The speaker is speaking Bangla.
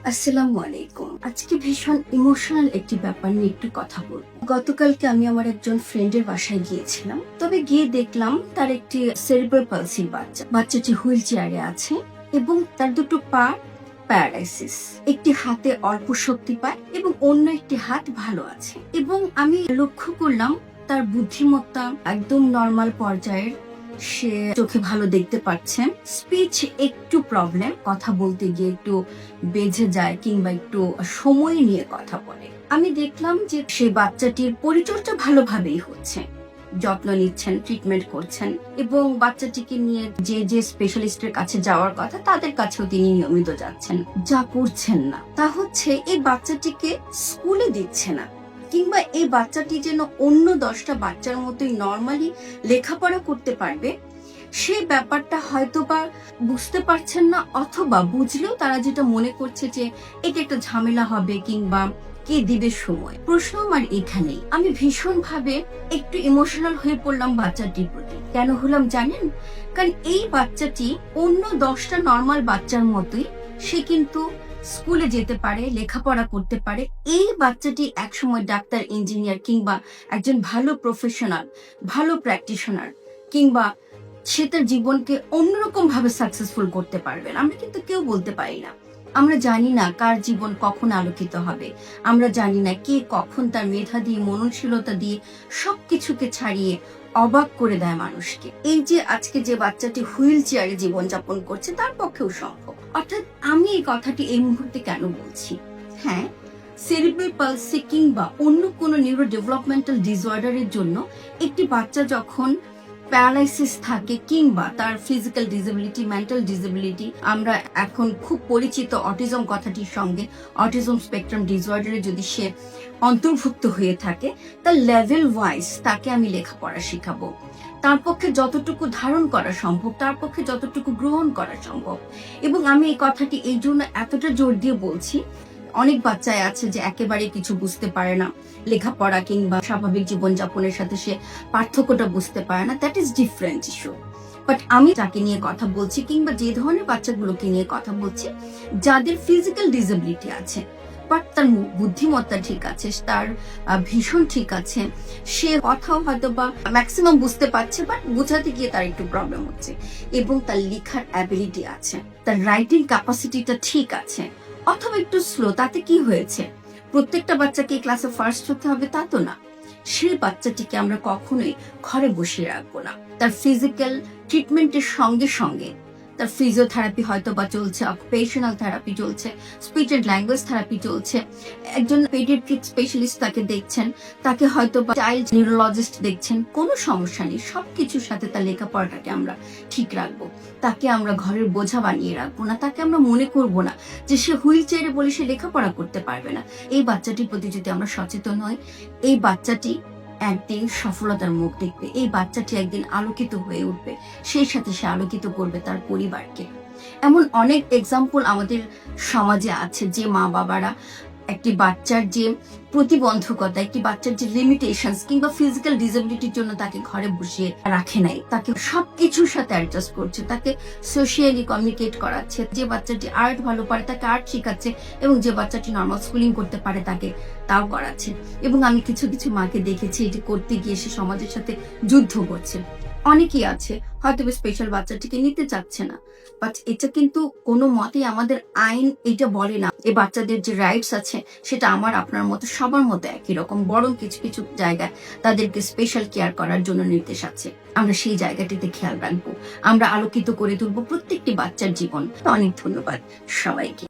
আসসালামু আলাইকুম। আজকে ভীষণ ইমোশনাল একটি ব্যাপার নিয়ে একটু কথা বলবো। গতকালকে আমি আমার একজন ফ্রেন্ডের বাসায় গিয়েছিলাম। তবে গিয়ে দেখলাম তার একটি সেরিব্রাল পালসির বাচ্চাটি হুইল চেয়ারে আছে এবং তার দুটো পা প্যারালাইসিস। একটি হাতে অল্প শক্তি পায় এবং অন্য একটি হাত ভালো আছে। এবং আমি লক্ষ্য করলাম তার বুদ্ধিমত্তা একদম নরমাল পর্যায়ের। সে চোখে ভালো দেখতে পাচ্ছে, স্পিচ একটু প্রবলেম, কথা বলতে গিয়ে একটু বেজে যায় কিংবা একটু সময় নিয়ে কথা বলে। আমি দেখলাম যে সেই বাচ্চাটির পরিচর্যা ভালোভাবেই হচ্ছে, যত্ন নিচ্ছেন, ট্রিটমেন্ট করছেন এবং বাচ্চাটিকে নিয়ে যে যে স্পেশালিস্টের কাছে যাওয়ার কথা তাদের কাছেও তিনি নিয়মিত যাচ্ছেন। যা করছেন না তা হচ্ছে এই বাচ্চাটিকে স্কুলে দিচ্ছে না, কিংবা এই বাচ্চাটি যেন অন্য 10টা বাচ্চার মতোই নর্মালি লেখাপড়া করতে পারবে সেই ব্যাপারটা হয়তো বা বুঝতে পারছেন না, অথবা বুঝলেও তারা যেটা মনে করছে যে এটা একটা ঝামেলা হবে কিংবা কে দিবে সময়। প্রশ্ন আমার এখানেই। আমি ভীষণ ভাবে একটু ইমোশনাল হয়ে পড়লাম বাচ্চাটির প্রতি। কেন হলাম জানেন? কারণ এই বাচ্চাটি অন্য 10টা নর্মাল বাচ্চার মতোই সে কিন্তু স্কুলে যেতে পারে, লেখাপড়া করতে পারে। এই বাচ্চাটি একসময় ডাক্তার, ইঞ্জিনিয়ার কিংবা একজন ভালো প্রফেশনাল, ভালো প্র্যাকটিশনার কিংবা সে তার জীবনকে অন্যরকম ভাবে সাকসেসফুল করতে পারবেন। আমরা কিন্তু কেউ বলতে পারি না। আমরা জানি না কার জীবন কখন আলোকিত হবে। আমরা জানি না কে কখন তার মেধা দিয়ে, মননশীলতা দিয়ে সবকিছুকে ছাড়িয়ে অবাক করে দেয় মানুষকে। এই যে আজকে যে বাচ্চাটি হুইল চেয়ারে জীবনযাপন করছে তার পক্ষেও সম্ভব। অর্থাৎ আমি এই কথাটি এই মুহূর্তে কেন বলছি? হ্যাঁ, সেরিব্রাল পালসি কিংবা অন্য কোনো নিউরো ডেভেলপমেন্টাল ডিসঅর্ডারের জন্য একটি বাচ্চা যখন প্যারালাইসিস থাকে কিংবা তার ফিজিক্যাল ডিসেবিলিটি, মেন্টাল ডিসেবিলিটি, আমরা এখন খুব পরিচিত অটিজম কথাটির সঙ্গে অটিজম স্পেকট্রাম ডিসঅর্ডারে যদি সে অন্তর্ভুক্ত হয়ে থাকে, তার লেভেল ওয়াইজ তাকে আমি লেখাপড়া শিখাবো। তার পক্ষে যতটুকু ধারণ করা সম্ভব, তার পক্ষে যতটুকু গ্রহণ করা সম্ভব। এবং আমি এই কথাটি এই জন্য এতটা জোর দিয়ে বলছি, অনেক বাচ্চায় আছে যে একেবারে কিছু বুঝতে পারে না, লেখাপড়া কিংবা স্বাভাবিক জীবনযাপনের সাথে সে পার্থক্যটা বুঝতে পারে না। That is different issue. But আমি তাকে নিয়ে কথা বলছি কিংবা যে ধরনের বাচ্চাগুলোকে নিয়ে কথা বলছি যাদের ফিজিক্যাল ডিসেবিলিটি আছে বাট তার বুদ্ধিমত্তা ঠিক আছে, তার ভীষণ ঠিক আছে, সে কথাও হয়তো বা ম্যাক্সিমাম বুঝতে পারছে বাট বোঝাতে গিয়ে তার একটু প্রবলেম হচ্ছে, এবং তার লেখার অ্যাবিলিটি আছে, তার রাইটিং ক্যাপাসিটিটা ঠিক আছে, অথবা একটু স্লো। তাতে কি হয়েছে? প্রত্যেকটা বাচ্চাকে ক্লাসে ফার্স্ট হতে হবে তা তো না। সেই বাচ্চাটিকে আমরা কখনোই ঘরে বসিয়ে রাখবো না। তার ফিজিক্যাল ট্রিটমেন্টের সঙ্গে সঙ্গে তার ফিজিওথেরাপি হয়তো বা চলছে, অকুপেশনাল থেরাপি চলছে, স্পিচ এন্ড ল্যাঙ্গুয়েজ থেরাপি চলছে, একজন পেডিয়াট্রিক স্পেশালিস্ট তাকে দেখছেন, তাকে হয়তো বা চাইল্ড নিউরোলজিস্ট দেখছেন। কোনো সমস্যা নেই, সবকিছুর সাথে তার লেখাপড়াটাকে আমরা ঠিক রাখবো। তাকে আমরা ঘরের বোঝা বানিয়ে রাখবো না। তাকে আমরা মনে করব না যে সে হুইল চেয়ারে বলে সে লেখাপড়া করতে পারবে না। এই বাচ্চাটির প্রতি যদি আমরা সচেতন হই, এই বাচ্চাটি একদিন সফলতার মুখ দেখবে, এই বাচ্চাটি একদিন আলোকিত হয়ে উঠবে, সেই সাথে সে আলোকিত করবে তার পরিবারকে। এমন অনেক এক্সাম্পল আমাদের সমাজে আছে যে মা বাবারা একটি বাচ্চার যে প্রতিবন্ধকতা, একটি বাচ্চার যে লিমিটেশনস কিংবা ফিজিক্যাল ডিসেবিলিটির জন্য তাকে ঘরে বসিয়ে রাখে নাই, তাকে সবকিছুর সাথে অ্যাডজাস্ট করছে, তাকে সোশিয়ালি কমিউনিকেট করাচ্ছে। যে বাচ্চাটি আর্ট ভালো পারে তাকে আর্ট শেখাচ্ছে, এবং যে বাচ্চাটি নর্মাল স্কুলিং করতে পারে তাকে তাও করাচ্ছে। এবং আমি কিছু কিছু মাকে দেখেছি এটি করতে গিয়ে সে সমাজের সাথে যুদ্ধ করছে। অনেকেই আছে হয়তো স্পেশাল বাচ্চাটিকে নিতে চাচ্ছে না, বাট এটা কিন্তু কোনো মতেই আমাদের আইন এটা বলে না এই বাচ্চাদের যে রাইটস আছে সেটা আমার আপনার মতো সবার মতো একই রকম। বরং কিছু কিছু জায়গায় তাদেরকে স্পেশাল কেয়ার করার জন্য নির্দেশ আছে। আমরা সেই জায়গাটিতে খেয়াল রাখবো, আমরা আলোকিত করে তুলবো প্রত্যেকটি বাচ্চার জীবন। অনেক ধন্যবাদ সবাইকে।